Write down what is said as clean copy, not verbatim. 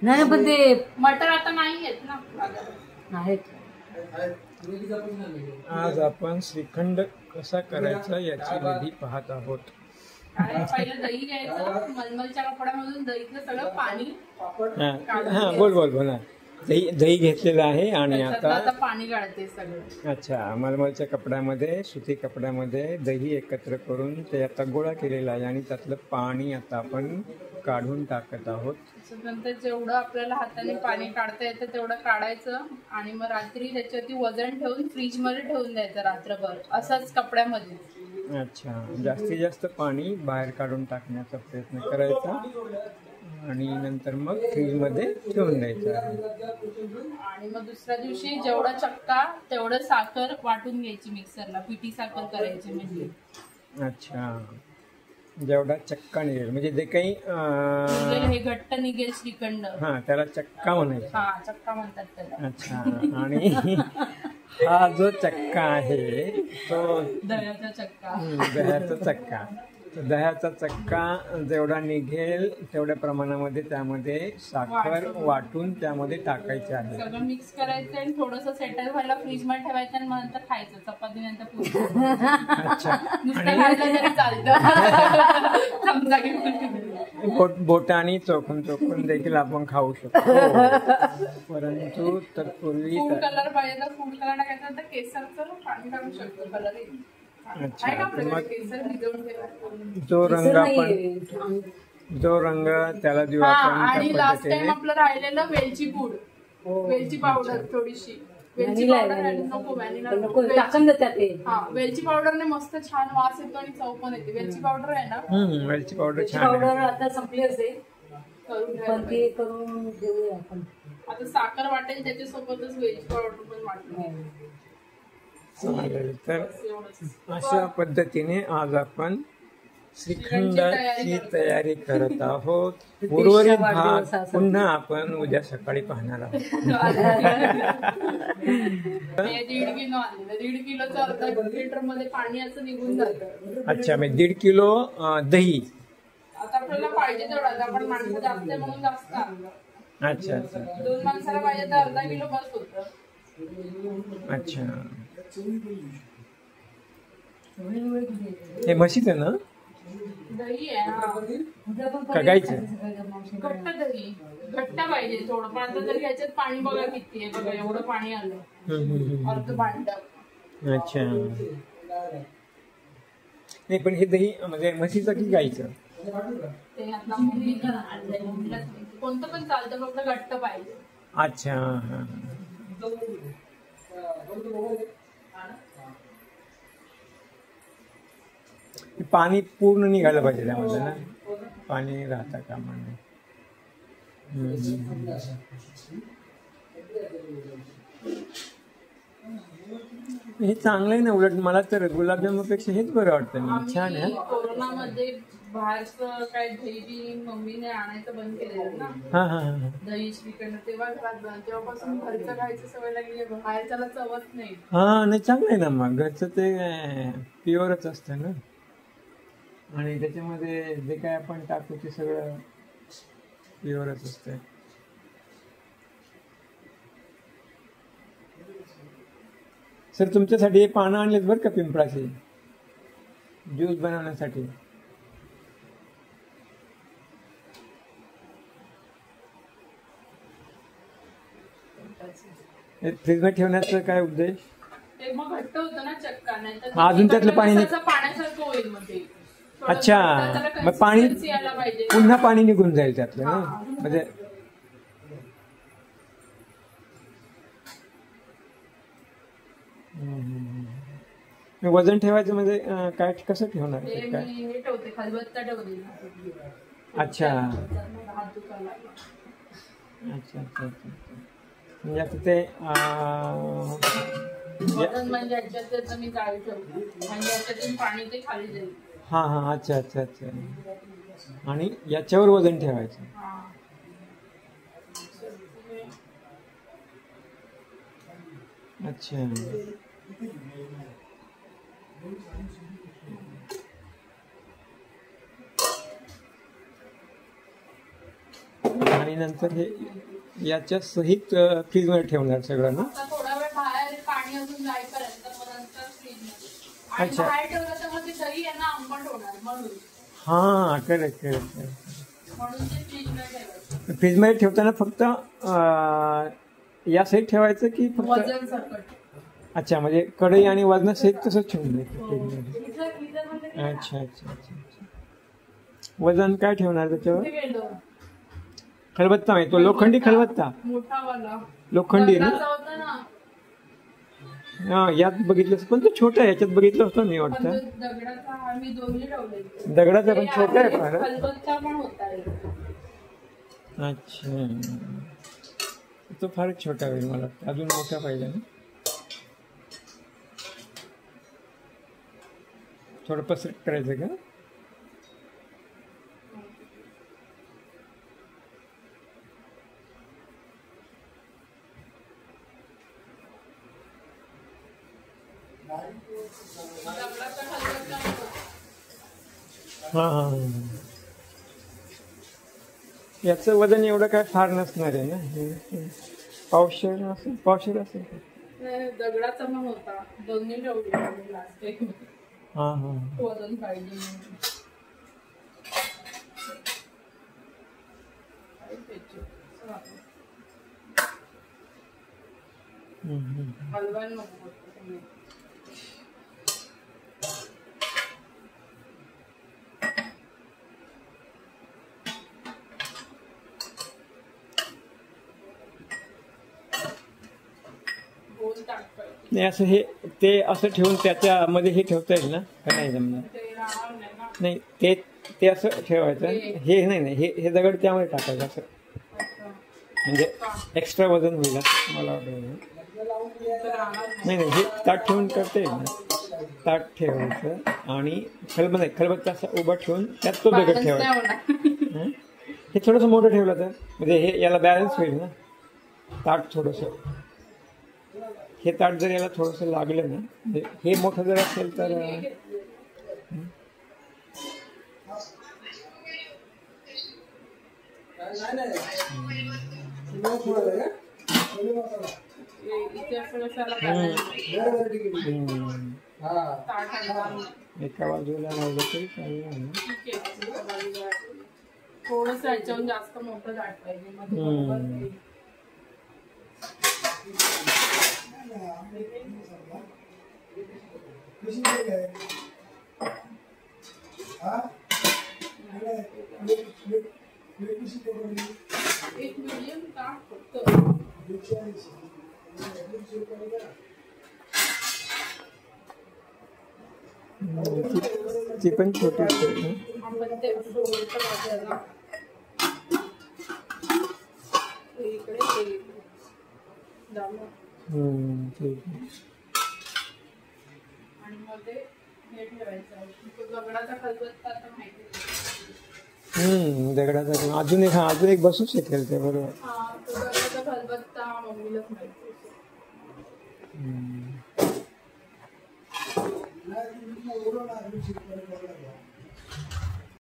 नाही पण ते मटर आता नाही येत ना आहेत. आज आपण श्रीखंड कसा करायचा याची विधी पाहत आहोत. पहिलं दही घ्यायचं, मलमलच्या कपड्यामधून दहीतलं सगळं पाणी हा बोल ना. दही घेतलेलं आहे आणि आता पाणी काढते सगळं. अच्छा, मलमलच्या कपड्यामध्ये, सुती कपड्यामध्ये दही एकत्र करून ते आता गोळा केलेला आहे आणि त्यातलं पाणी आता आपण काढून टाकत आहोत. नंतर जेवढं आपल्याला हाताने पाणी काढता येतं तेवढं काढायचं आणि मग रात्री त्याच्यावरती वजन ठेवून फ्रीज मध्ये ठेवून द्यायचं रात्रभर असंच कपड्यामध्ये. अच्छा, जास्तीत जास्त पाणी बाहेर काढून टाकण्याचा प्रयत्न करायचा आणि नंतर मग फ्रीजमध्ये ठेवून द्यायचं. आणि मग दुसऱ्या दिवशी जेवढा चक्का तेवढं साखर वाटून घ्यायची मिक्सरला, पिठी साखर करायची म्हणजे. अच्छा, जेवढा चक्का निघेल म्हणजे जे काही हे घट्ट निघेल श्रीखंड, हा त्याला चक्का म्हणायचं. हा चक्का म्हणतात त्याला. अच्छा, आणि हा जो चक्का आहे तो दह्याचा चक्का. दह्याचा चक्का. दह्याचा चक्का जेवढा निघेल तेवढ्या प्रमाणामध्ये त्यामध्ये साखर वाटून त्यामध्ये टाकायची आहे. सगळं मिक्स करायचं आणि थोडंसं सेटल व्हायला फ्रीज मध्ये ठेवायचं आणि मग नंतर खायचं चपाती नंतर. अच्छा, नुसतं खायला तरी चालतं. बोटाने चोखून देखील आपण खाऊ शकतो. परंतु तत्पूर्वी फूड कलर पाहिजे तर फूड कलर टाकायचं तर केसरचं पाणी टाकू शकतो, कलर येईल. अच्छा, केसर जो रंग त्याला देऊ आपण. आणि लास्ट टाइम आपलं राहिलेलं वेलची पूड, वेलची पावडर थोडीशी. वेलची पावडर नको, वेलची पावडरने मस्त छान वास येतो आणि चव पण येते. वेलची पावडर आहे ना, वेलची पावडर छान आहे. आता संपली असेल पण ते करून घेऊया आपण. आता साखर वाटेल त्याच्यासोबतच वेलची पावडर पण वाटेल. चालेल, तर अशा पद्धतीने आज आपण श्रीखंडाची तयारी करत आहोत. उर्वरित भाग पुन्हा आपण उद्या सकाळी पाहणार आहोत. 1.5 किलोचं अर्धा लिटर मध्ये पाणी असं निघून जातं. अच्छा, मी 1.5 किलो दही. आता आपल्याला पाहिजे तेवढा, आपण माणसं जास्त आहे म्हणून जास्त. अच्छा अच्छा, 2 माणसाला पाहिजे तर अर्धा किलो बस होतं. अच्छा, हे म्हशीचं ना दही आहे का गाईचं? घट्ट दही, घट्ट पाहिजे थोडं. पण आता जर ह्याच्यात पाणी बघा किती आहे, बघा एवढं पाणी आलं, अर्ध भांड. अच्छा, नाही पण हे दही म्हणजे म्हशीचं की गाईचं? ते आता कोणतं पण चालतं, फक्त घट्ट पाहिजे. अच्छा, पाणी पूर्ण निघालं पाहिजे त्यामध्ये ना, पाणी राहता कामा नये. हे चांगलं आहे ना, उलट मला तर गुलाबजामुपेक्षा हेच बरं वाटतं. छान आहे. कोरोनामध्ये बाहेरचं काय दही मम्मीने आणायचं बंद केलेलं ना, दही श्रीखंड, तेव्हा घरात तेव्हापासून घरचं खायची सवय लागली. बाहेरच्याला चवच नाही. हा नाही, चांगलं आहे ना, मग घरचं ते प्युअरच असतं ना आणि त्याच्यामध्ये जे काय आपण टाकतो ते सगळं प्युअरच असतं. सर तुमच्यासाठी हे पानं आणलेत बरं का, पिंपळाचे ज्यूस बनवण्यासाठी. फ्रीज मध्ये ठेवण्याचा काय उद्देश? ते मग घट्ट होतं ना चक्का, नाहीतर अजून त्यातलं पाणी पाण्यासारखं होईल मग ते. अच्छा, मग पाणी पुन्हा पाणी निघून जाईल त्यातलं ना, म्हणजे वजन ठेवायचं म्हणजे काय कसं ठेवणार? काय ठेवते, खलबत्ता ठेवते. अच्छा अच्छा अच्छा, म्हणजे आता ते म्हणजे याच्यात मी जाळी ठेवते म्हणजे याच्यातून पाणी ते खाली जाईल. हा हा, अच्छा अच्छा अच्छा, आणि याच्यावर वजन ठेवायचं. अच्छा, आणि नंतर हे याच्या सहित फ्रीजमध्ये ठेवणार सगळं ना. आता थोडा वेळ बाहेर पाणी अजून जाईपर्यंत मग नंतर फ्रीजमध्ये. आणि अच्छा. बाहेर ठेवलं तर मग ते दही आहे ना आंबट होणार म्हणून. हा करेक्ट करेक्ट. म्हणून ते फ्रीजमध्ये ठेवायचं. फ्रीजमध्ये ठेवताना फक्त या सहित ठेवायचं की फक्त. वजन सकट. अच्छा म्हणजे कढई आणि वजन सहित तसंच ठेवून द्यायचं फ्रीजमध्ये. अच्छा अच्छा अच्छा. वजन काय ठेवणार त्याच्यावर? खलबत्ता माहिती, तो लोखंडी खलबत्ता. मोठावाला लोखंडी ना. होता ना. हा यात बघितलं पण तो छोटा आहे, याच्यात बघितलं होतं मी वाटतं. दगडाचा आम्ही दोन्ही ठेवले. दगडाचा पण छोटा आहे फार. खलबत्ता पण होता. अच्छा तो फारच छोटा होईल मला वाटतं, अजून मोठा पाहिजे ना. थोडं पसरट करायचं का? हा हा. याचं वजन एवढं काय फार नसणार आहे ना. पावशेर असेल, पावशेर असेल. दगडाचा पण होता, दोन्ही ठेवले. हा हा. वजन पाहिजे. हलवायला नको. नाही असं हे ते असं ठेवून त्याच्यामध्ये हे ठेवता येईल ना का नाही जमणार? नाही ते ते असं ठेवायचं. हे नाही नाही हे दगड त्यामध्ये टाकायचं असं, म्हणजे एक्स्ट्रा वजन होईल असं मला वाटतं. नाही नाही हे ताट ठेवून करता येईल ना. ताट ठेवायचं आणि खलबत्ता असा उभा ठेवून त्यात तो दगड ठेवायचा. हे थोडंसं मोठं ठेवलं तर म्हणजे हे याला बॅलन्स होईल ना. ताट थोडंसं, हे ताट जर याला थोडंसं लागलं ना, हे मोठं जर असेल तर एका बाजूला लावलं तरी चालेल. थोडंसं ह्याच्याहून जास्त मोठं ताट पाहिजे. एक मीडियम ताट फक्त. ती पण छोटी आपण ते इकडे आणि मग ते हे ठेवायचं. दगडाचा खलबत्ता आता माहिती. दगडाचा अजून एक बसू शकेल ते. बरोबर. हा तो दगडाचा खलबत्ता मम्मीलाच माहिती.